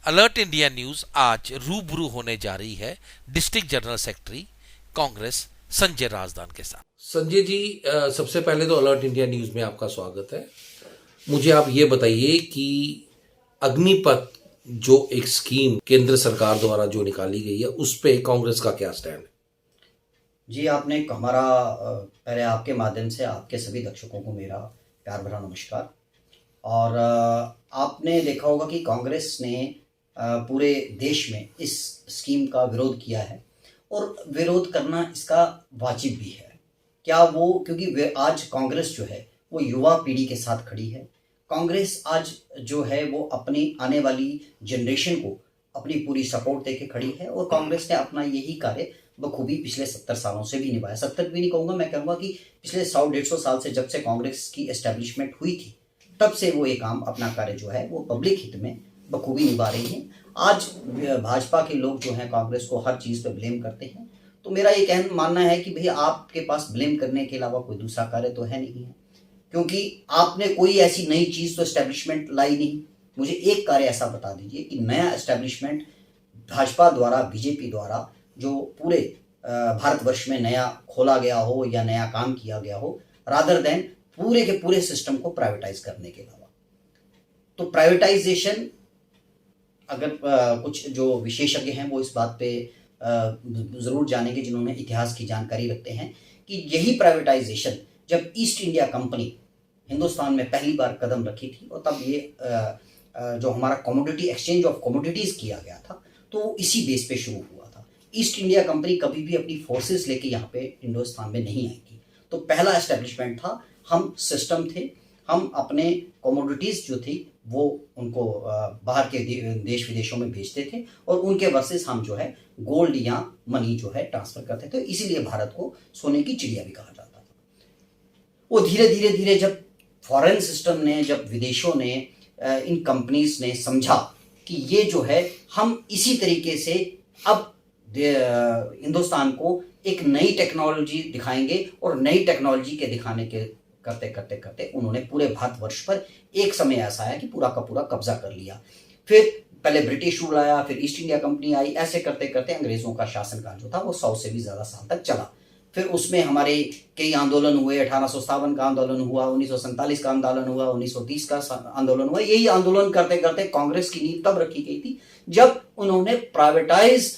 Alert India news आज रूबरू होने जा रही है district general secretary Congress Sanjay Rajdan के साथ। संजय जी, सबसे पहले तो अलर्ट इंडिया न्यूज में आपका स्वागत है। मुझे आप ये बताइए कि अग्निपथ जो एक स्कीम केंद्र सरकार द्वारा जो निकाली गई है उस पे कांग्रेस का क्या स्टैंड है? जी, आपने हमारा पहले आपके माध्यम से आपके सभी दर्शकों को मेरा प्यार भरा नमस्कार। और आपने देखा होगा कि कांग्रेस ने पूरे देश में इस स्कीम का विरोध किया है और विरोध करना इसका वाजिब भी है। क्या वो, क्योंकि वे आज कांग्रेस जो है वो युवा पीढ़ी के साथ खड़ी है। कांग्रेस आज जो है वो अपनी आने वाली जनरेशन को अपनी पूरी सपोर्ट देके खड़ी है और कांग्रेस ने अपना यही कार्य बखूबी पिछले 70 सालों से भी निभाया। 70 भी नहीं कहूँगा, मैं कहूँगा कि पिछले 100-150 साल से, जब से कांग्रेस की एस्टेब्लिशमेंट हुई थी, तब से वो ये काम, अपना कार्य जो है वो पब्लिक हित में बखूबी निभा रही है। आज भाजपा के लोग जो हैं कांग्रेस को हर चीज़ पे ब्लेम करते हैं, तो मेरा ये मानना है कि भाई आपके पास ब्लेम करने के अलावा कोई दूसरा कार्य तो है नहीं है, क्योंकि आपने कोई ऐसी नई चीज़ तो एस्टेब्लिशमेंट लाई नहीं। मुझे एक कार्य ऐसा बता दीजिए कि नया एस्टेब्लिशमेंट भाजपा द्वारा, बीजेपी द्वारा जो पूरे भारतवर्ष में नया खोला गया हो या नया काम किया गया हो, रादर देन पूरे के पूरे सिस्टम को प्राइवेटाइज करने के अलावा। तो प्राइवेटाइजेशन, अगर कुछ जो विशेषज्ञ हैं वो इस बात पे ज़रूर जानेंगे, जिन्होंने इतिहास की जानकारी रखते हैं, कि यही प्राइवेटाइजेशन जब ईस्ट इंडिया कंपनी हिंदुस्तान में पहली बार कदम रखी थी और तब ये जो हमारा कमोडिटी एक्सचेंज ऑफ कमोडिटीज़ किया गया था, तो इसी बेस पे शुरू हुआ था। ईस्ट इंडिया कंपनी कभी भी अपनी फोर्सेस लेके यहाँ पे हिंदुस्तान में नहीं आई थी। तो पहला एस्टेब्लिशमेंट था, हम सिस्टम थे, हम अपने कमोडिटीज़ जो थी वो उनको बाहर के देश विदेशों में भेजते थे और उनके वर्सेस हम जो है गोल्ड या मनी जो है ट्रांसफ़र करते थे। इसीलिए भारत को सोने की चिड़िया भी कहा जाता था। वो धीरे धीरे धीरे जब फॉरेन सिस्टम ने, जब विदेशों ने, इन कंपनीज ने समझा कि ये जो है हम इसी तरीके से अब हिंदुस्तान को एक नई टेक्नोलॉजी दिखाएंगे, और नई टेक्नोलॉजी के दिखाने के करते करते करते उन्होंने पूरे भारतवर्ष पर एक समय ऐसा आया कि पूरा का पूरा कब्जा कर लिया। फिर पहले ब्रिटिश रूल आया, फिर ईस्ट इंडिया कंपनी आई, ऐसे करते करते अंग्रेजों का शासनकाल जो था वो 100 से भी ज़्यादा साल तक चला। फिर उसमें हमारे कई आंदोलन हुए। 1857 का आंदोलन हुआ, 1947 का आंदोलन हुआ, 1930 का आंदोलन हुआ। यही आंदोलन करते करते कांग्रेस की नींव तब रखी गई थी जब उन्होंने प्राइवेटाइज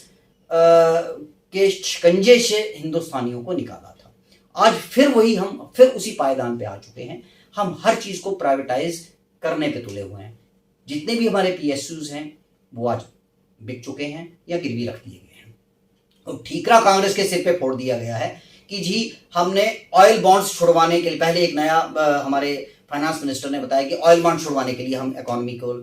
के शिकंजे से हिंदुस्तानियों को निकाला था। आज फिर वही, हम फिर उसी पायदान पे आ चुके हैं। हम हर चीज को प्राइवेटाइज करने पे तुले हुए हैं। जितने भी हमारे पीएसयूज हैं वो आज बिक चुके हैं या गिरवी रख दिए गए हैं। और ठीकरा कांग्रेस के सिर पे फोड़ दिया गया है कि जी हमने ऑयल बॉन्ड्स छुड़वाने के लिए, पहले एक नया हमारे फाइनेंस मिनिस्टर ने बताया कि ऑयल बॉन्ड छुड़वाने के लिए हम इकोनॉमी को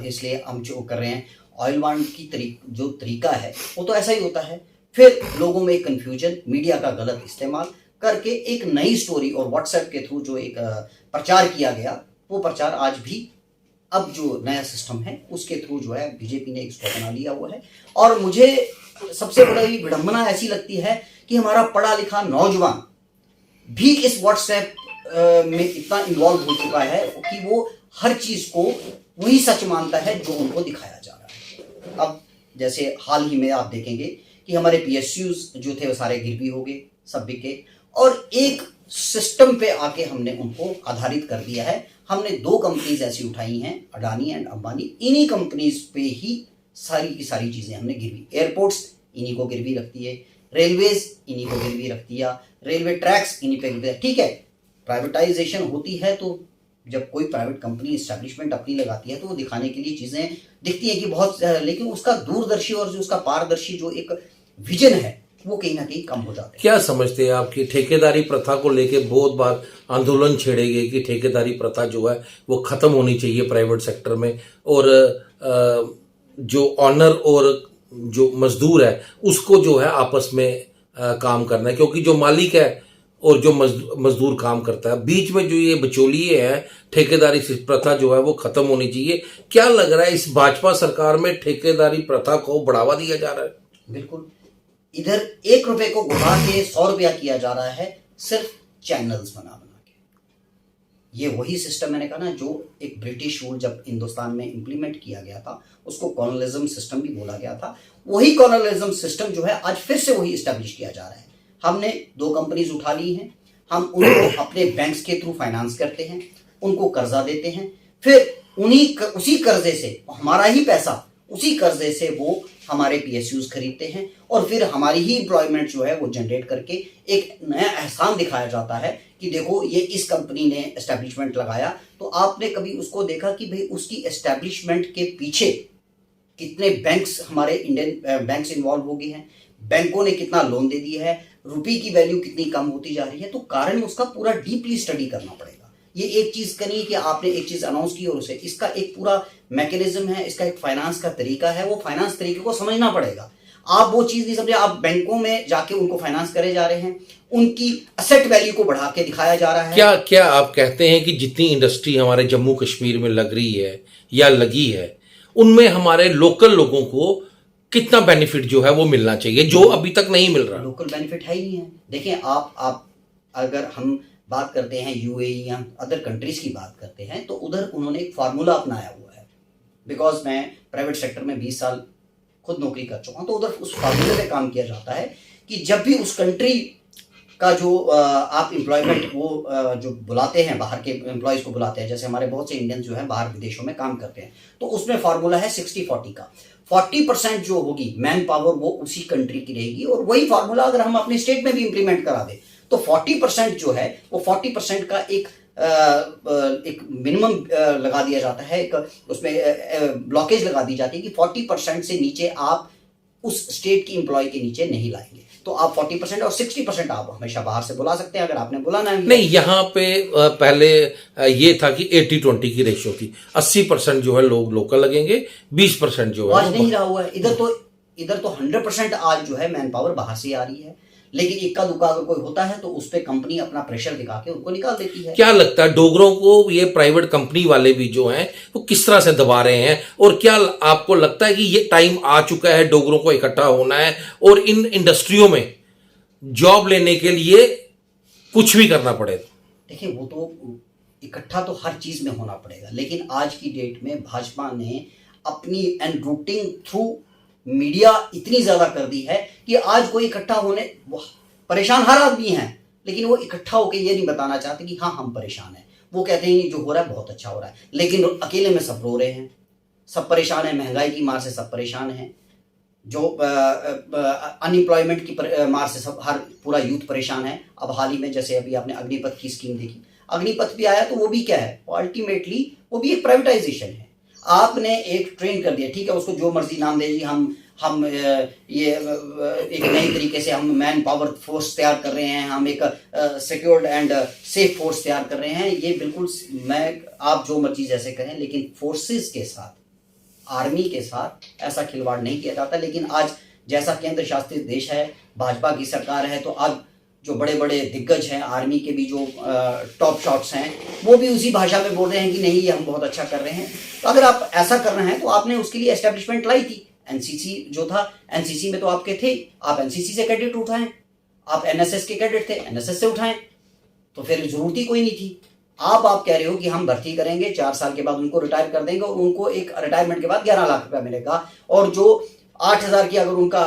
इसलिए हम जो कर रहे हैं। ऑयल बॉन्ड की जो तरीका है वो तो ऐसा ही होता है। फिर लोगों में एक कन्फ्यूजन, मीडिया का गलत इस्तेमाल करके एक नई स्टोरी और व्हाट्सएप के थ्रू जो एक प्रचार किया गया, वो प्रचार आज भी, अब जो नया सिस्टम है उसके थ्रू जो है बीजेपी ने इसको अपना लिया हुआ है। और मुझे सबसे बड़ी विडंबना ऐसी लगती है कि हमारा पढ़ा लिखा नौजवान भी इस व्हाट्सएप में इतना इन्वॉल्व हो चुका है कि वो हर चीज को वही सच मानता है जो उनको दिखाया जा रहा है। अब जैसे हाल ही में आप देखेंगे कि हमारे पीएसयूज जो थे वो सारे गिरवी हो गए, सब बिके, और एक सिस्टम पे आके हमने उनको आधारित कर दिया है। हमने 2 कंपनीज ऐसी उठाई हैं, अडानी एंड अंबानी। इन्हीं कंपनीज पे ही सारी की सारी चीजें हमने गिरवी, एयरपोर्ट्स इन्हीं को गिरवी रखती है, रेलवेज इन्हीं को गिरवी रखती है, रेलवे ट्रैक्स इन्हीं पे गिरवी। ठीक है, प्राइवेटाइजेशन होती है तो जब कोई प्राइवेट कंपनी एस्टेब्लिशमेंट अपनी लगाती है तो वो दिखाने के लिए चीजें दिखती है कि बहुत, लेकिन उसका दूरदर्शी और जो उसका पारदर्शी जो एक विजन है वो कहीं ना कहीं कम हो जाता है। क्या समझते हैं आप कि ठेकेदारी प्रथा को लेके बहुत बार आंदोलन छेड़े गए कि ठेकेदारी प्रथा जो है वो खत्म होनी चाहिए प्राइवेट सेक्टर में, और जो ऑनर और जो मजदूर है उसको जो है आपस में काम करना है, क्योंकि जो मालिक है और जो मजदूर काम करता है, बीच में जो ये बिचौलिए हैं, ठेकेदारी प्रथा जो है वो खत्म होनी चाहिए। क्या लग रहा है इस भाजपा सरकार में ठेकेदारी प्रथा को बढ़ावा दिया जा रहा है? बिल्कुल, इधर 1 रुपए को घुमा के 100 रुपया किया जा रहा है, सिर्फ चैनल्स बना बना के। ये वही सिस्टम मैंने कहा ना, जो एक ब्रिटिश रूल जब हिंदुस्तान में इम्प्लीमेंट किया गया था उसको कॉलोनियलिज्म सिस्टम भी बोला गया था। वही कॉलोनियलिज्म सिस्टम जो है आज फिर से वही इस्टेब्लिश किया जा रहा है। हमने 2 कंपनीज उठा ली हैं, हम उनको अपने बैंक्स के थ्रू फाइनेंस करते हैं, उनको कर्जा देते हैं, फिर उसी कर्जे से हमारा ही पैसा, उसी कर्जे से वो हमारे पीएसयूज खरीदते हैं और फिर हमारी ही एम्प्लॉयमेंट जो है वो जनरेट करके एक नया एहसान दिखाया जाता है कि देखो ये इस कंपनी ने एस्टेब्लिशमेंट लगाया। तो आपने कभी उसको देखा कि भाई उसकी एस्टेब्लिशमेंट के पीछे कितने बैंक्स, हमारे इंडियन बैंक्स इन्वॉल्व हो गए हैं, बैंकों ने कितना लोन दे दिया है, रुपये की वैल्यू कितनी कम होती जा रही है। तो कारण उसका पूरा डीपली स्टडी करना पड़ेगा। ये एक चीज का नहीं कि आपने एक चीज अनाउंस की और उसे, इसका एक पूरा मैकेनिज्म है, इसका एक फाइनेंस का तरीका है, वो फाइनेंस तरीके को समझना पड़ेगा। आप वो चीज नहीं समझे, आप बैंकों में जाके उनको फाइनेंस करे जा रहे हैं, उनकी असेट वैल्यू को बढ़ा के दिखाया जा रहा है। क्या आप कहते हैं कि जितनी इंडस्ट्री हमारे जम्मू कश्मीर में लग रही है या लगी है, उनमें हमारे लोकल लोगों को कितना बेनिफिट जो है वो मिलना चाहिए, जो अभी तक नहीं मिल रहा? लोकल बेनिफिट है ही नहीं है। देखिए आप अगर हम बात करते हैं यूएई या अदर कंट्रीज की बात करते हैं तो उधर उन्होंने एक फार्मूला अपनाया हुआ है। बिकॉज मैं प्राइवेट सेक्टर में 20 साल खुद नौकरी कर चुका हूँ, तो उधर उस फार्मूले पे काम किया जाता है कि जब भी उस कंट्री का जो आप एम्प्लॉयमेंट वो जो बुलाते हैं, बाहर के एम्प्लॉयज़ को बुलाते हैं, जैसे हमारे बहुत से इंडियंस जो है बाहर विदेशों में काम करते हैं, तो उसमें फार्मूला है 60-40 का। 40% जो होगी मैन पावर वो उसी कंट्री की रहेगी, और वही फार्मूला अगर हम अपने स्टेट में भी इंप्लीमेंट करा दें तो 40% जो है वो 40% का एक मिनिमम लगा दिया जाता है, एक उसमें ब्लॉकेज लगा दी जाती है कि 40% से नीचे आप उस स्टेट की एम्प्लॉय के नीचे नहीं लाएंगे। तो आप 40% और 60% आप हमेशा बाहर से बुला सकते हैं अगर आपने बुलाना है। नहीं, यहाँ पे पहले ये था कि 80-20 की रेशियो थी, 80% जो है लोग लोकल लगेंगे, 20% जो है आज नहीं रहा हुआ है। इधर तो 100% आज जो है मैन पावर बाहर से आ रही है, लेकिन इक्का दुक्का अगर कोई होता है तो उस पर कंपनी अपना प्रेशर दिखा के उनको निकाल देती है। क्या लगता है डोगरों को ये प्राइवेट कंपनी वाले भी जो हैं वो किस तरह से दबा रहे हैं, और क्या आपको लगता है कि ये टाइम आ चुका है डोगरों को इकट्ठा होना है और इन इंडस्ट्रियों में जॉब लेने के लिए कुछ भी करना पड़ेगा? देखिए, वो तो इकट्ठा तो हर चीज में होना पड़ेगा, लेकिन आज की डेट में भाजपा ने अपनी एनरूटिंग थ्रू मीडिया इतनी ज्यादा कर दी है कि आज कोई इकट्ठा होने, परेशान हर आदमी है, लेकिन वो इकट्ठा होकर ये नहीं बताना चाहते कि हाँ हम परेशान हैं। वो कहते हैं जो हो रहा है बहुत अच्छा हो रहा है, लेकिन अकेले में सब रो रहे हैं, सब परेशान है, महंगाई की मार से सब परेशान है, जो अनएम्प्लॉयमेंट की मार से सब पूरा यूथ परेशान है। अब हाल ही में जैसे अभी आपने अग्निपथ की स्कीम देखी, अग्निपथ भी आया तो वो भी क्या है, अल्टीमेटली वो भी एक प्राइवेटाइजेशन है। आपने एक ट्रेन कर दिया, ठीक है, उसको जो मर्जी नाम दे दीजिए, हम ये एक नई तरीके से हम मैन पावर फोर्स तैयार कर रहे हैं, हम एक सिक्योर्ड एंड सेफ फोर्स तैयार कर रहे हैं। ये बिल्कुल, आप जो मर्जी जैसे कहें, लेकिन फोर्सेस के साथ, आर्मी के साथ ऐसा खिलवाड़ नहीं किया जाता। लेकिन आज जैसा केंद्र शासित देश है, भाजपा की सरकार है, तो अब जो बड़े बड़े दिग्गज हैं आर्मी के भी, जो टॉप शॉट्स हैं, वो भी उसी भाषा में बोल रहे हैं कि नहीं ये हम बहुत अच्छा कर रहे हैं। तो अगर आप ऐसा कर रहे हैं तो आपने उसके लिए एस्टेब्लिशमेंट लाई थी। एनसीसी जो था, एनसीसी में तो आपके थे, आप एनसीसी से कैडेट उठाएं, आप एनएसएस के कैडेट थे, एनएसएस से उठाएं, तो फिर जरूरत ही कोई नहीं थी। आप कह रहे हो कि हम भर्ती करेंगे, 4 साल के बाद उनको रिटायर कर देंगे और उनको एक रिटायरमेंट के बाद 11 लाख रुपया मिलेगा, और जो 8,000 की अगर उनका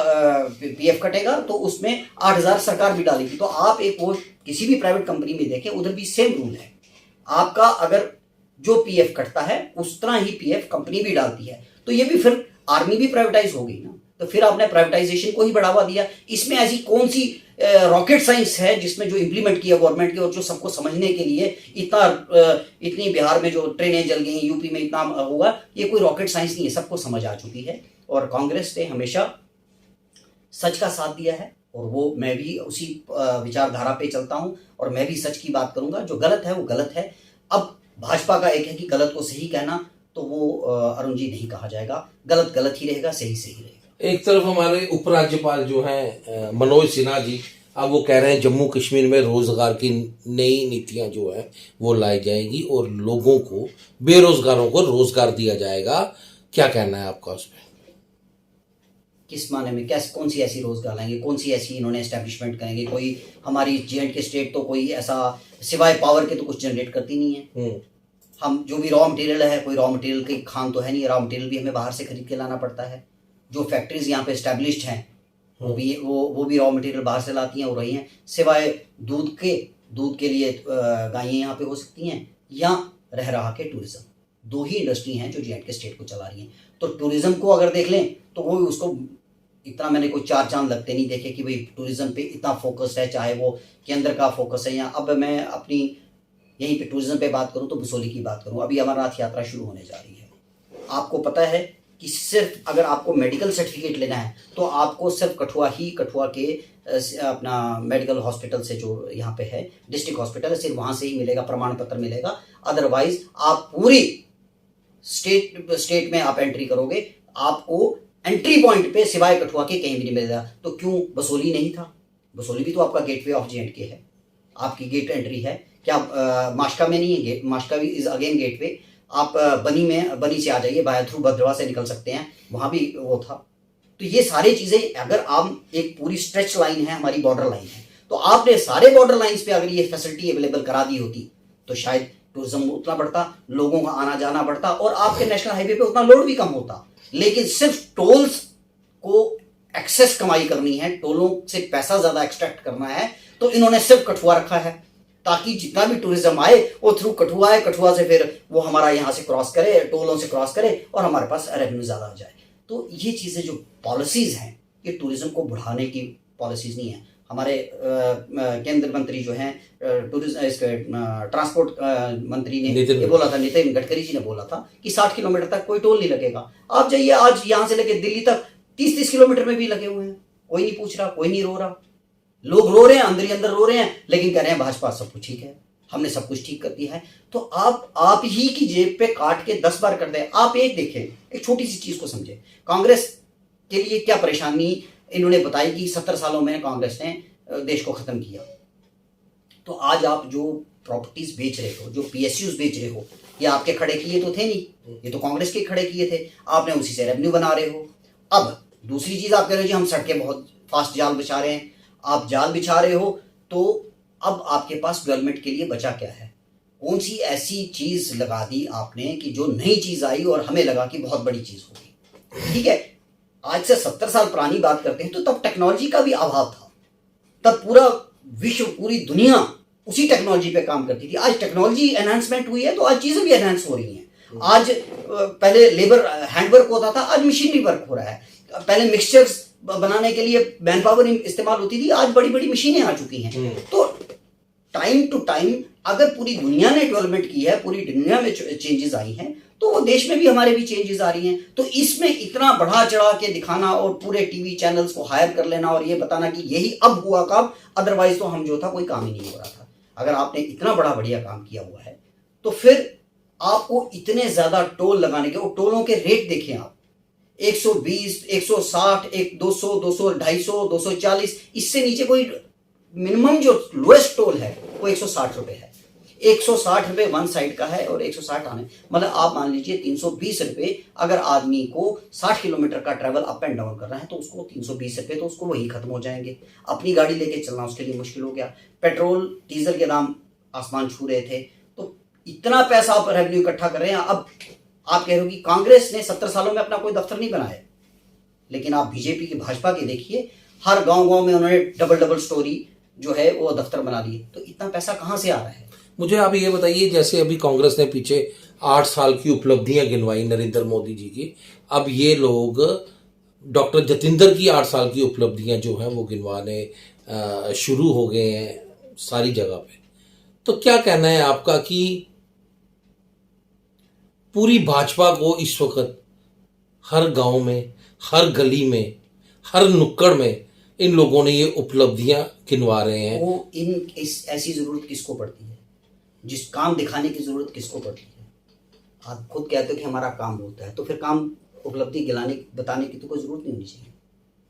पीएफ कटेगा तो उसमें 8,000 सरकार भी डालेगी। तो आप एक वो किसी भी प्राइवेट कंपनी में देखें, उधर भी सेम रूल है। आपका अगर जो पीएफ कटता है उस तरह ही पीएफ कंपनी भी डालती है। तो ये भी फिर आर्मी भी प्राइवेटाइज हो गई ना, तो फिर आपने प्राइवेटाइजेशन को ही बढ़ावा दिया। इसमें ऐसी कौन सी रॉकेट साइंस है जिसमें जो इंप्लीमेंट किया गवर्नमेंट की, और जो सबको समझने के लिए इतनी बिहार में जो ट्रेनें जल गई, यूपी में इतना होगा, ये कोई रॉकेट साइंस नहीं है, सबको समझ आ चुकी है। और कांग्रेस ने हमेशा सच का साथ दिया है, और वो मैं भी उसी विचारधारा पे चलता हूं, और मैं भी सच की बात करूंगा। जो गलत है वो गलत है। अब भाजपा का एक है कि गलत को सही कहना, तो वो अरुण जी नहीं कहा जाएगा, गलत गलत ही रहेगा, सही सही रहेगा। एक तरफ हमारे उपराज्यपाल जो हैं मनोज सिन्हा जी, अब वो कह रहे हैं जम्मू कश्मीर में रोजगार की नई नीतियां जो है वो लाई जाएंगी और लोगों को, बेरोजगारों को रोजगार दिया जाएगा। क्या कहना है आपका उस पर? किस माने में, कैसे, कौन सी ऐसी रोजगार लाएंगे, कौन सी ऐसी इन्होंने एस्टेब्लिशमेंट करेंगे? कोई हमारी J&K स्टेट तो कोई ऐसा सिवाय पावर के तो कुछ जनरेट करती नहीं है। हम जो भी रॉ मटेरियल है, कोई रॉ मटेरियल की खान तो है नहीं, रॉ मटेरियल भी हमें बाहर से खरीद के लाना पड़ता है। जो फैक्ट्रीज यहाँ पे एस्टेब्लिश्ड हैं वो भी रॉ मटेरियल बाहर से लाती हैं, हो रही हैं। सिवाय दूध के लिए गायें यहाँ पे हो सकती हैं, या रह रहा के टूरिज्म, दो ही इंडस्ट्री हैं जो J&K स्टेट को चला रही हैं। तो टूरिज्म को अगर देख लें तो वो उसको इतना, मैंने कोई चार चांद लगते नहीं देखे कि भाई टूरिज्म पे इतना फोकस है, चाहे वो केंद्र का फोकस है, या अब मैं अपनी यहीं पे टूरिज्म पे बात करूं तो बसोली की बात करूं। अभी अमरनाथ यात्रा शुरू होने जा रही है। आपको पता है कि सिर्फ अगर आपको मेडिकल सर्टिफिकेट लेना है तो आपको सिर्फ कठुआ के अपना मेडिकल हॉस्पिटल से, जो यहाँ पे है डिस्ट्रिक्ट हॉस्पिटल है, सिर्फ वहाँ से ही मिलेगा, प्रमाण पत्र मिलेगा। अदरवाइज आप पूरी स्टेट में आप एंट्री करोगे, आपको एंट्री पॉइंट पे सिवाय कठुआ के कहीं भी नहीं मिलेगा। तो क्यों बसोली नहीं था? बसोली भी तो आपका गेटवे ऑफ J&K है, आपकी गेट एंट्री है। क्या माश्का में नहीं है गेट? माश्का भी इज अगेन गेटवे। आप बनी से आ जाइए, बाय थ्रू भद्रवा से निकल सकते हैं, वहां भी वो था। तो ये सारी चीजें, अगर आप एक पूरी स्ट्रेच लाइन है, हमारी बॉर्डर लाइन है, तो आपने सारे बॉर्डर लाइंस पे अगर ये फैसिलिटी अवेलेबल करा दी होती तो शायद टूरिज्म उतना बढ़ता, लोगों का आना जाना बढ़ता, और आपके नेशनल हाईवे पे उतना लोड भी कम होता। लेकिन सिर्फ टोल्स को एक्सेस कमाई करनी है, टोलों से पैसा ज्यादा एक्सट्रैक्ट करना है, तो इन्होंने सिर्फ कठुआ रखा है ताकि जितना भी टूरिज्म आए वो थ्रू कठुआ आए, कठुआ से फिर वो हमारा यहाँ से क्रॉस करे, टोलों से क्रॉस करे, और हमारे पास रेवेन्यू ज्यादा आ जाए। तो ये चीजें जो पॉलिसीज हैं, ये टूरिज्म को बढ़ाने की पॉलिसीज नहीं है। हमारे केंद्र मंत्री जो हैं टूरिज्म, इसके ट्रांसपोर्ट मंत्री ने ये बोला था, नितिन गडकरी जी ने बोला था कि 60 किलोमीटर तक कोई टोल नहीं लगेगा। आप जाइए, आज यहाँ से लेके दिल्ली तक 30-30 किलोमीटर में भी लगे हुए हैं, कोई नहीं पूछ रहा, कोई नहीं रो रहा। लोग रो रहे हैं, अंदर ही अंदर रो रहे हैं, लेकिन कह रहे हैं भाजपा सब कुछ ठीक है, हमने सब कुछ ठीक कर दिया है। तो आप ही की जेब पे काट के 10 बार कर दे। आप एक देखें, एक छोटी सी चीज को समझे, कांग्रेस के लिए क्या परेशानी इन्होंने बताई कि 70 सालों में कांग्रेस ने देश को खत्म किया। तो आज आप जो प्रॉपर्टीज बेच रहे हो, जो PSUs बेच रहे हो, ये आपके खड़े किए तो थे नहीं, ये तो कांग्रेस के खड़े किए थे, आपने उसी से रेवेन्यू बना रहे हो। अब दूसरी चीज आप कह रहे हो जी हम सड़कें बहुत फास्ट जाल बिछा रहे हैं, आप जाल बिछा रहे हो, तो अब आपके पास डेवलपमेंट के लिए बचा क्या है? कौन सी ऐसी चीज लगा दी आपने कि जो नई चीज आई और हमें लगा कि बहुत बड़ी चीज होगी? ठीक है, आज से 70 साल पुरानी बात करते हैं तो तब टेक्नोलॉजी का भी अभाव था, तब पूरा विश्व, पूरी दुनिया उसी टेक्नोलॉजी पे काम करती थी। आज टेक्नोलॉजी एनहांसमेंट हुई है तो आज चीजें भी एनहांस हो रही हैं। आज पहले लेबर हैंडवर्क होता था, आज मशीनरी वर्क हो रहा है। पहले मिक्सचर्स बनाने के लिए मैन पावर इस्तेमाल होती थी, आज बड़ी बड़ी मशीनें आ चुकी हैं। तो टाइम टू टाइम अगर पूरी दुनिया ने डेवलपमेंट की है, पूरी दुनिया में चेंजेस आई हैं, तो वो देश में भी हमारे भी चेंजेस आ रही हैं। तो इसमें इतना बढ़ा चढ़ा के दिखाना और पूरे टीवी चैनल्स को हायर कर लेना और ये बताना कि यही अब हुआ काम, अदरवाइज तो हम जो था कोई काम ही नहीं हो रहा था। अगर आपने इतना बड़ा बढ़िया काम किया हुआ है तो फिर आपको इतने ज्यादा टोल लगाने के, वो टोलों के रेट देखें आप, 120, 160, 200, 200, 250, 240, इससे नीचे कोई मिनिमम जो लोएस्ट टोल है वो 160 रुपए है। 160 रुपए वन साइड का है और 160 आने, मतलब आप मान लीजिए 320 रुपए। अगर आदमी को 60 किलोमीटर का ट्रैवल अप एंड डाउन करना है तो उसको 320 रुपए, तो उसको वही खत्म हो जाएंगे। अपनी गाड़ी लेके चलना उसके लिए मुश्किल हो गया। पेट्रोल डीजल के दाम आसमान छू रहे थे, तो इतना पैसा आप रेवेन्यू इकट्ठा कर रहे हैं। अब आप कह रहे हो कि कांग्रेस ने 70 सालों में अपना कोई दफ्तर नहीं बनाया, लेकिन आप बीजेपी की, भाजपा के देखिए, हर गांव में उन्होंने डबल स्टोरी जो है वो दफ्तर बना लिए। तो इतना पैसा कहां से आ रहा है? मुझे आप ये बताइए, जैसे अभी कांग्रेस ने पीछे 8 साल की उपलब्धियां गिनवाई नरेंद्र मोदी जी की, अब ये लोग डॉक्टर जतिंदर की 8 साल की उपलब्धियां जो हैं वो गिनवाने शुरू हो गए हैं सारी जगह पे। तो क्या कहना है आपका कि पूरी भाजपा को इस वक्त हर गांव में, हर गली में, हर नुक्कड़ में इन लोगों ने ये उपलब्धियां गिनवा रहे हैं? वो ऐसी जरूरत किसको पड़ती है? जिस काम दिखाने की जरूरत किसको पड़ती है? आप खुद कहते हो कि हमारा काम होता है, तो फिर काम, उपलब्धि बताने की तो कोई जरूरत नहीं होनी चाहिए,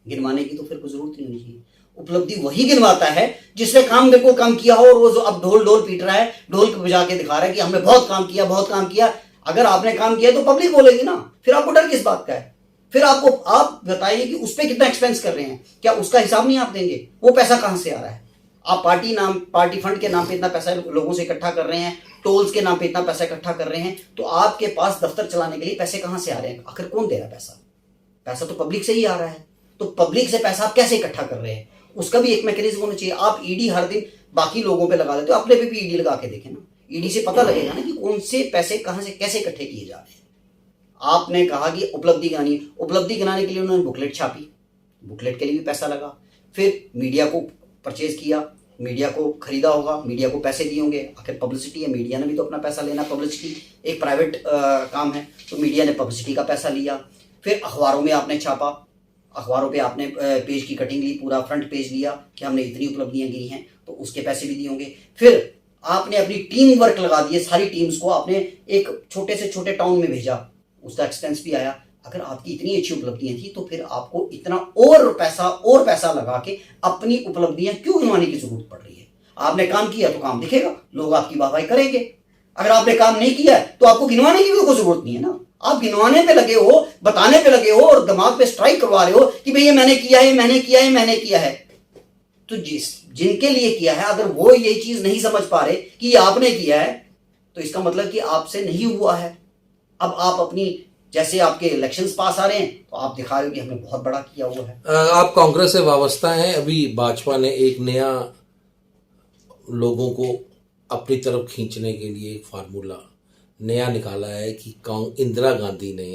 गिनवाने की तो फिर कोई जरूरत नहीं होनी चाहिए। उपलब्धि वही गिनवाता है जिसने काम देखो काम किया हो, और वो जो अब ढोल पीट रहा है, ढोल को बजा के दिखा रहा है कि हमने बहुत काम किया, बहुत काम किया। अगर आपने काम किया तो पब्लिक बोलेगी ना, फिर आपको डर किस बात का है? फिर आप बताइए कि उस पर कितना एक्सपेंस कर रहे हैं, क्या उसका हिसाब नहीं आप देंगे? वो पैसा कहां से आ रहा है? आप पार्टी फंड के नाम पे इतना पैसा लोगों से इकट्ठा कर रहे हैं, टोल्स के नाम पे इतना पैसा इकट्ठा कर रहे हैं, तो आपके पास दफ्तर चलाने के लिए पैसे कहां से आ रहे हैं? आखिर कौन दे रहा है पैसा? पैसा तो पब्लिक से ही आ रहा है। तो पब्लिक से पैसा आप कैसे इकट्ठा कर रहे हैं? उसका भी एक मैकेनिज्म होना चाहिए। आप ईडी हर दिन बाकी लोगों पे लगा देते हो, अपने पे भी ईडी लगा के देखें ना। ईडी से पता लगेगा ना कि कौन से पैसे कहां से कैसे इकट्ठे किए जा रहे हैं। आपने कहा कि उपलब्धि गिनाने के लिए उन्होंने बुकलेट छापी, बुकलेट के लिए भी पैसा लगा। फिर मीडिया को परचेज किया, मीडिया को खरीदा होगा, मीडिया को पैसे दिए होंगे, आखिर पब्लिसिटी है, मीडिया ने भी तो अपना पैसा लेना। पब्लिसिटी एक प्राइवेट काम है, तो मीडिया ने पब्लिसिटी का पैसा लिया। फिर अखबारों में आपने छापा, अखबारों पे आपने पेज की कटिंग ली, पूरा फ्रंट पेज लिया कि हमने इतनी उपलब्धियां गिनी हैं, तो उसके पैसे भी दिए होंगे। फिर आपने अपनी टीम वर्क लगा दिए, सारी टीम्स को आपने एक छोटे से छोटे टाउन में भेजा, उसका एक्सपेंस भी आया। अगर आपकी इतनी अच्छी उपलब्धियां थी तो फिर आपको इतना और पैसा लगा के अपनी उपलब्धियां क्यों गिनवाने की जरूरत पड़ रही है? आपने काम किया तो काम दिखेगा, लोग आपकी वाहवाही करेंगे। अगर आपने काम नहीं किया तो आपको गिनवाने की भी कोई जरूरत नहीं है ना। आप गिनवाने पे लगे हो, बताने पे लगे हो और दिमाग पे स्ट्राइक करवा रहे हो कि भाई ये मैंने किया है, मैंने किया है, मैंने किया है। तो जिनके लिए किया है, अगर वो ये चीज नहीं समझ पा रहे कि ये आपने किया है, तो इसका मतलब कि आपसे नहीं हुआ है। अब आप अपनी, जैसे आपके इलेक्शंस पास आ रहे हैं तो आप दिखा रहे हो कि हमने बहुत बड़ा किया हुआ है। आप कांग्रेस से वाबस्ता हैं। अभी भाजपा ने एक नया लोगों को अपनी तरफ खींचने के लिए एक फार्मूला नया निकाला है कि इंदिरा गांधी ने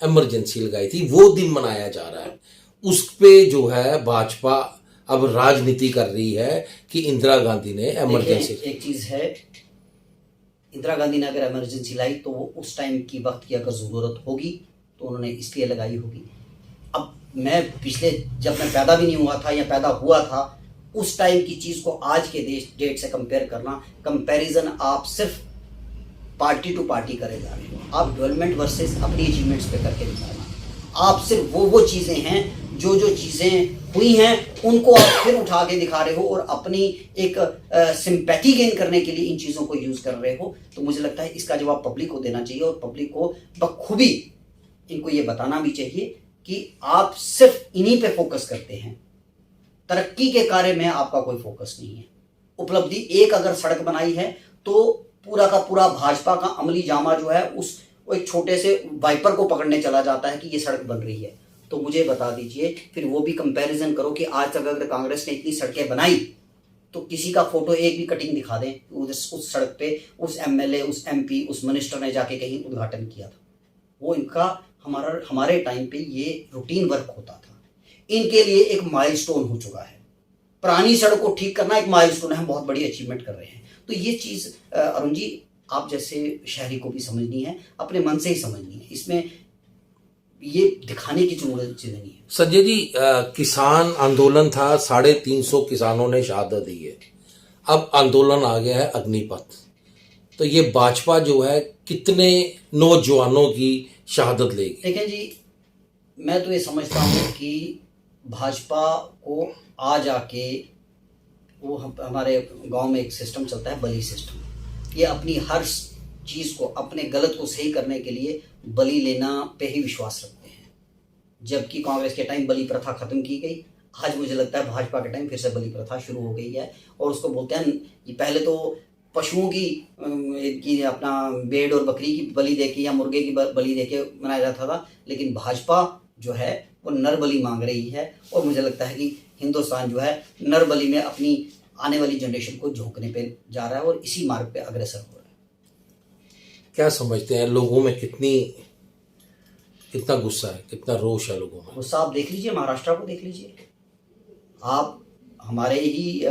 इमरजेंसी लगाई थी, वो दिन मनाया जा रहा है। उस पे जो है भाजपा अब राजनीति कर रही है कि इंदिरा गांधी ने इमरजेंसी। एक चीज है, इंदिरा गांधी ने अगर इमरजेंसी लाई तो वो उस टाइम की वक्त की अगर जरूरत होगी तो उन्होंने इसलिए लगाई होगी। अब मैं जब मैं पैदा भी नहीं हुआ था या पैदा हुआ था, उस टाइम की चीज को आज के डेट से कंपेयर करना, कंपैरिजन आप सिर्फ पार्टी टू पार्टी करे जा रहे हो। आप डेवलपमेंट वर्सेस अपनी अचीवमेंट्स पे करके दिखाना। आप सिर्फ वो चीजें हैं जो चीजें हुई हैं उनको आप फिर उठा के दिखा रहे हो और अपनी एक सिंपैथी गेन करने के लिए इन चीजों को यूज कर रहे हो। तो मुझे लगता है इसका जवाब पब्लिक को देना चाहिए और पब्लिक को बखूबी इनको ये बताना भी चाहिए कि आप सिर्फ इन्हीं पे फोकस करते हैं, तरक्की के कार्य में आपका कोई फोकस नहीं है। उपलब्धि एक अगर सड़क बनाई है तो पूरा का पूरा भाजपा का अमली जामा जो है वो एक छोटे से वाइपर को पकड़ने चला जाता है कि ये सड़क बन रही है। तो मुझे बता दीजिए, फिर वो भी कंपैरिजन करो कि आज तक अगर कांग्रेस ने इतनी सड़कें बनाई तो किसी का फोटो एक भी कटिंग दिखा दें उस सड़क पे उस एमएलए, उस एमपी, उस मिनिस्टर ने जाके कहीं उद्घाटन किया था। वो इनका हमारे टाइम पे ये रूटीन वर्क होता था। इनके लिए एक माइलस्टोन हो चुका है। पुरानी सड़क को ठीक करना एक माइलस्टोन है, हम बहुत बड़ी अचीवमेंट कर रहे हैं। तो ये चीज अरुण जी आप जैसे शहरी को भी समझनी है, अपने मन से ही समझनी है, इसमें ये दिखाने की जरूरत नहीं है। संजय जी, किसान आंदोलन था, 350 किसानों ने शहादत दी है। अब आंदोलन आ गया है अग्निपथ। तो ये भाजपा जो है कितने नौजवानों की शहादत लेगी? देखें जी, मैं तो ये समझता हूँ कि भाजपा को आज आके वो हमारे गांव में एक सिस्टम चलता है, बलि सिस्टम। ये अपनी हर चीज को, अपने गलत को सही करने के लिए बलि लेना पे ही विश्वास रखते हैं। जबकि कांग्रेस के टाइम बलि प्रथा खत्म की गई, आज मुझे लगता है भाजपा के टाइम फिर से बलि प्रथा शुरू हो गई है। और उसको बोलते हैं, पहले तो पशुओं की अपना भेड़ और बकरी की बलि देके या मुर्गे की बलि देके मनाया जाता था, लेकिन भाजपा जो है वो नर बलि मांग रही है। और मुझे लगता है कि हिंदुस्तान जो है नर बलि में अपनी आने वाली जनरेशन को झोंकने पे जा रहा है और इसी मार्ग पे अग्रसर हो रहा है। क्या समझते हैं लोगों में कितना गुस्सा है, कितना रोष है लोगों में? गुस्सा आप देख लीजिए, महाराष्ट्र को देख लीजिए आप। हमारे ही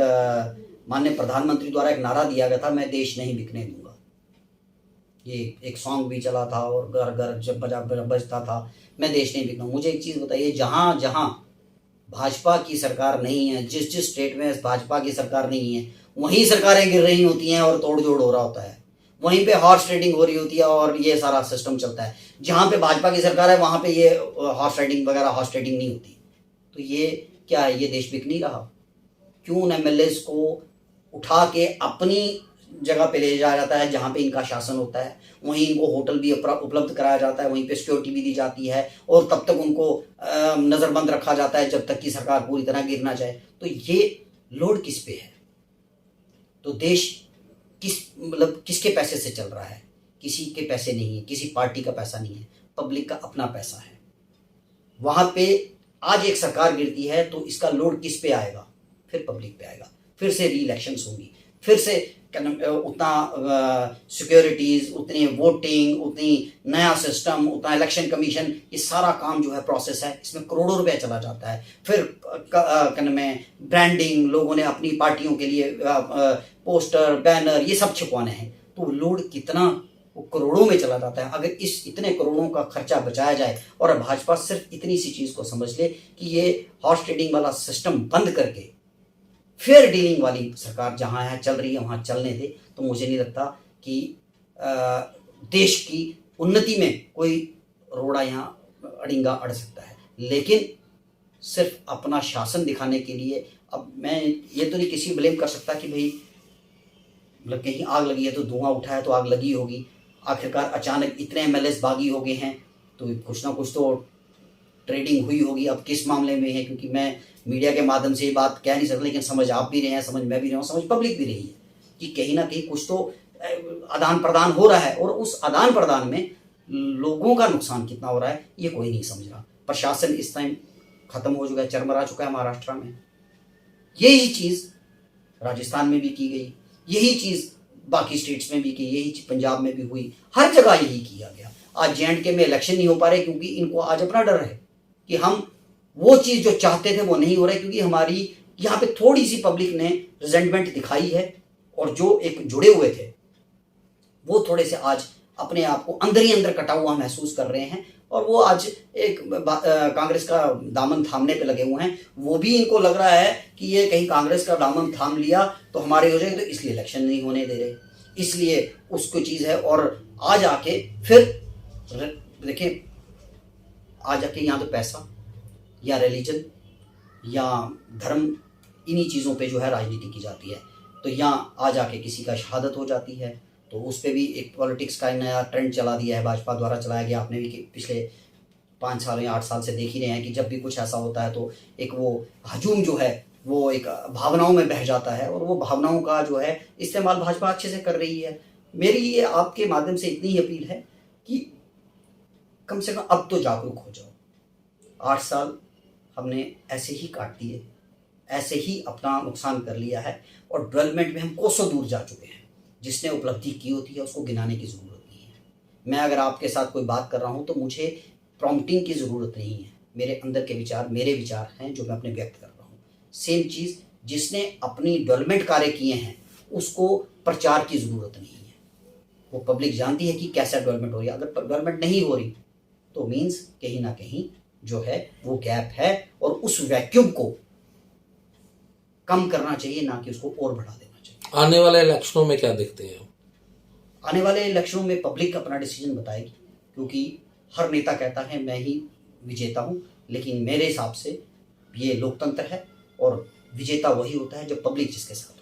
माननीय प्रधानमंत्री द्वारा एक नारा दिया गया था, मैं देश नहीं बिकने दूंगा। ये एक सॉन्ग भी चला था और घर घर जब बजता था, मैं देश नहीं बिकना। मुझे एक चीज बताइए, जहां जहां भाजपा की सरकार नहीं है, जिस स्टेट में भाजपा की सरकार नहीं है, वहीं सरकारें गिर रही होती हैं और तोड़ जोड़ हो रहा होता है, वहीं पे हॉर्स ट्रेडिंग हो रही होती है और ये सारा सिस्टम चलता है। जहां पे भाजपा की सरकार है वहां पे ये हॉर्स ट्रेडिंग नहीं होती। तो ये क्या है, ये देश बिक नहीं रहा? क्यों उन एमएलएस को उठा के अपनी जगह पे ले जाया जाता है जहाँ पे इनका शासन होता है, वहीं इनको होटल भी उपलब्ध कराया जाता है, वहीं पे सिक्योरिटी भी दी जाती है, और तब तक उनको नज़रबंद रखा जाता है जब तक कि सरकार पूरी तरह गिर ना जाए। तो ये लोड किस पे है? तो देश किसके पैसे से चल रहा है? किसी के पैसे नहीं है, किसी पार्टी का पैसा नहीं है, पब्लिक का अपना पैसा है। वहाँ पे आज एक सरकार गिरती है तो इसका लोड किस पे आएगा? फिर पब्लिक पे आएगा, फिर से री इलेक्शंस होंगी, फिर से उतना सिक्योरिटीज़, उतनी वोटिंग, उतनी नया सिस्टम, उतना इलेक्शन कमीशन, ये सारा काम जो है प्रोसेस है, इसमें करोड़ों रुपया चला जाता है। फिर में ब्रांडिंग, लोगों ने अपनी पार्टियों के लिए पोस्टर, बैनर, ये सब छिपवाने हैं, तो लोड कितना, वो करोड़ों में चला जाता है। अगर इस इतने करोड़ों का खर्चा बचाया जाए और भाजपा सिर्फ इतनी सी चीज़ को समझ ले कि ये हॉर्स ट्रेडिंग वाला सिस्टम बंद करके फेयर डीलिंग वाली सरकार जहाँ है चल रही है वहाँ चलने दे, तो मुझे नहीं लगता कि देश की उन्नति में कोई रोड़ा यहाँ अड़िंगा अड़ सकता है। लेकिन सिर्फ अपना शासन दिखाने के लिए, अब मैं ये तो नहीं किसी ब्लेम कर सकता कि भाई मतलब कहीं आग लगी है तो धुआं उठा है तो आग लगी होगी, आखिरकार अचानक इतने एमएलएस बागी हो गए हैं तो कुछ ना कुछ तो ट्रेडिंग हुई होगी। अब किस मामले में है, क्योंकि मैं मीडिया के माध्यम से ये बात कह नहीं सकता, लेकिन समझ आप भी रहे हैं, समझ मैं भी रहा हूँ, समझ पब्लिक भी रही है कि कहीं ना कहीं कुछ तो आदान प्रदान हो रहा है, और उस आदान प्रदान में लोगों का नुकसान कितना हो रहा है ये कोई नहीं समझ रहा। प्रशासन इस टाइम खत्म हो चुका है, चरमरा चुका है महाराष्ट्र में। यही चीज़ राजस्थान में भी की गई, यही चीज़ बाकी स्टेट्स में भी की, यही चीज़ पंजाब में भी हुई, हर जगह यही किया गया। आज जे.एंड.के में इलेक्शन नहीं हो पा रहे क्योंकि इनको आज अपना डर है कि हम वो चीज़ जो चाहते थे वो नहीं हो रहा, क्योंकि हमारी यहाँ पे थोड़ी सी पब्लिक ने रिजेंटमेंट दिखाई है, और जो एक जुड़े हुए थे वो थोड़े से आज अपने आप को अंदर ही अंदर कटा हुआ महसूस कर रहे हैं, और वो आज एक कांग्रेस का दामन थामने पे लगे हुए हैं। वो भी इनको लग रहा है कि ये कहीं कांग्रेस का दामन थाम लिया तो हमारे हो जाएंगे, तो इसलिए इलेक्शन नहीं होने दे रहे, इसलिए उसको चीज़ है। और आज आके फिर देखिए, आज आके यहाँ तो पैसा या रिलीजन या धर्म, इन्हीं चीज़ों पे जो है राजनीति की जाती है। तो यहाँ आज आके किसी का शहादत हो जाती है तो उस पर भी एक पॉलिटिक्स का नया ट्रेंड चला दिया है, भाजपा द्वारा चलाया गया। आपने भी पिछले 5 साल या 8 साल से देख ही रहे हैं कि जब भी कुछ ऐसा होता है तो एक वो हजूम जो है वो एक भावनाओं में बह जाता है, और वो भावनाओं का जो है इस्तेमाल भाजपा अच्छे से कर रही है। मेरी ये आपके माध्यम से इतनी ही अपील है कि कम से कम अब तो जागरूक हो जाओ। 8 साल हमने ऐसे ही काट दिए, ऐसे ही अपना नुकसान कर लिया है, और डेवलपमेंट में हम कोसों दूर जा चुके हैं। जिसने उपलब्धि की होती है उसको गिनाने की ज़रूरत नहीं है। मैं अगर आपके साथ कोई बात कर रहा हूँ तो मुझे प्रॉम्प्टिंग की ज़रूरत नहीं है, मेरे अंदर के विचार मेरे विचार हैं जो मैं अपने व्यक्त कर रहा हूँ। सेम चीज़ जिसने अपनी डेवलपमेंट कार्य किए हैं उसको प्रचार की ज़रूरत नहीं है, वो पब्लिक जानती है कि कैसा डेवलपमेंट हो रही है। अगर डेवलपमेंट नहीं हो रही तो मीन्स कहीं ना कहीं जो है वो गैप है, और उस वैक्यूम को कम करना चाहिए, ना कि उसको और बढ़ा देना चाहिए। आने वाले इलेक्शनों में क्या देखते हैं? आने वाले इलेक्शनों में पब्लिक अपना डिसीजन बताएगी, क्योंकि हर नेता कहता है मैं ही विजेता हूँ, लेकिन मेरे हिसाब से ये लोकतंत्र है और विजेता वही होता है जो पब्लिक जिसके साथ